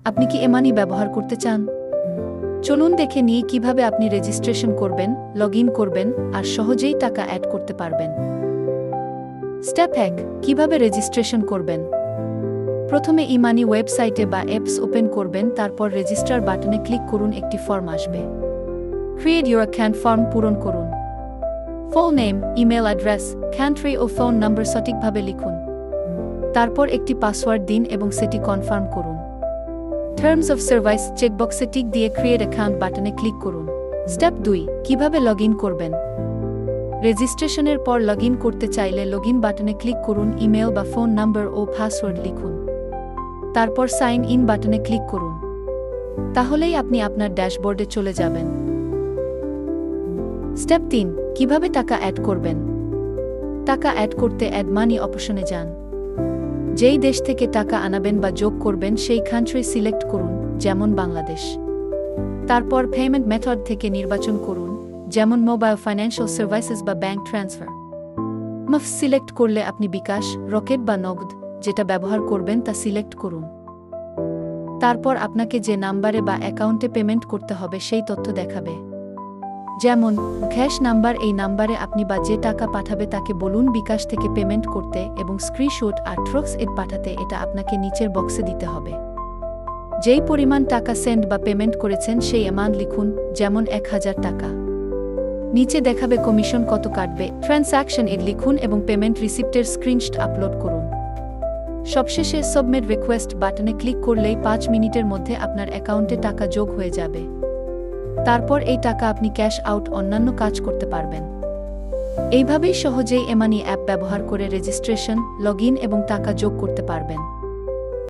আপনি কি এমানি ব্যবহার করতে চান? চলুন দেখে নিই কিভাবে আপনি রেজিস্ট্রেশন করবেন, লগ ইন করবেন আর সহজেই টাকা অ্যাড করতে পারবেন। স্টেপ 1, কিভাবে রেজিস্ট্রেশন করবেন। প্রথমে ইমানি ওয়েবসাইটে বা অ্যাপস ওপেন করবেন, তারপর রেজিস্টার বাটনে ক্লিক করুন। একটি ফর্ম আসবে। ক্রিয়েট ইউর অ্যাকাউন্ট ফর্ম পূরণ করুন। Full name, email address, country ও ফোন নম্বর সঠিকভাবে লিখুন। তারপর একটি পাসওয়ার্ড দিন এবং সেটি কনফার্ম করুন। টার্মস অফ সার্ভিস চেকবক্সে টিক দিয়ে ক্রিয়েট অ্যাকাউন্ট বাটনে ক্লিক করুন। স্টেপ 2, কিভাবে লগ ইন করবেন। রেজিস্ট্রেশনের পর লগ ইন করতে চাইলে লগ ইন বাটনে ক্লিক করুন। ইমেল বা ফোন নম্বর ও পাসওয়ার্ড লিখুন। তারপর সাইন ইন বাটনে ক্লিক করুন। তাহলেই আপনি আপনার ড্যাশবোর্ডে চলে যাবেন। স্টেপ 3, কিভাবে টাকা অ্যাড করবেন। টাকা অ্যাড করতে অ্যাড মানি অপশনে যান। যেই দেশ থেকে টাকা আনাবেন বা যোগ করবেন সেই কান্ট্রি সিলেক্ট করুন, যেমন বাংলাদেশ। তারপর পেমেন্ট মেথড থেকে নির্বাচন করুন, যেমন মোবাইল ফাইন্যান্সিয়াল সার্ভিসেস বা ব্যাংক ট্রান্সফার। মাফ সিলেক্ট করলে আপনি বিকাশ, রকেট বা নগদ যেটা ব্যবহার করবেন তা সিলেক্ট করুন। তারপর আপনাকে যে নাম্বারে বা অ্যাকাউন্টে পেমেন্ট করতে হবে সেই তথ্য দেখাবে, যেমন ক্যাশ নাম্বার। এই নাম্বারে আপনি বা যে টাকা পাঠাবে তাকে বলুন বিকাশ থেকে পেমেন্ট করতে এবং স্ক্রিনশট আর ট্রক্স এড পাঠাতে। এটা আপনাকে নিচের বক্সে দিতে হবে। যেই পরিমাণ টাকা সেন্ড বা পেমেন্ট করেছেন সেই অ্যামাউন্ট লিখুন, যেমন 1000 টাকা। নিচে দেখাবে কমিশন কত কাটবে। ট্রান্স্যাকশন এড লিখুন এবং পেমেন্ট রিসিপ্টের স্ক্রিনশট আপলোড করুন। সবশেষে সাবমিট রিকোয়েস্ট বাটনে ক্লিক করলেই 5 মিনিটের মধ্যে আপনার অ্যাকাউন্টে টাকা যোগ হয়ে যাবে। তারপর এই টাকা আপনি ক্যাশ আউট অন্যান্য কাজ করতে পারবেন। এইভাবেই সহজেই এমানি অ্যাপ ব্যবহার করে রেজিস্ট্রেশন, লগ ইন এবং টাকা যোগ করতে পারবেন।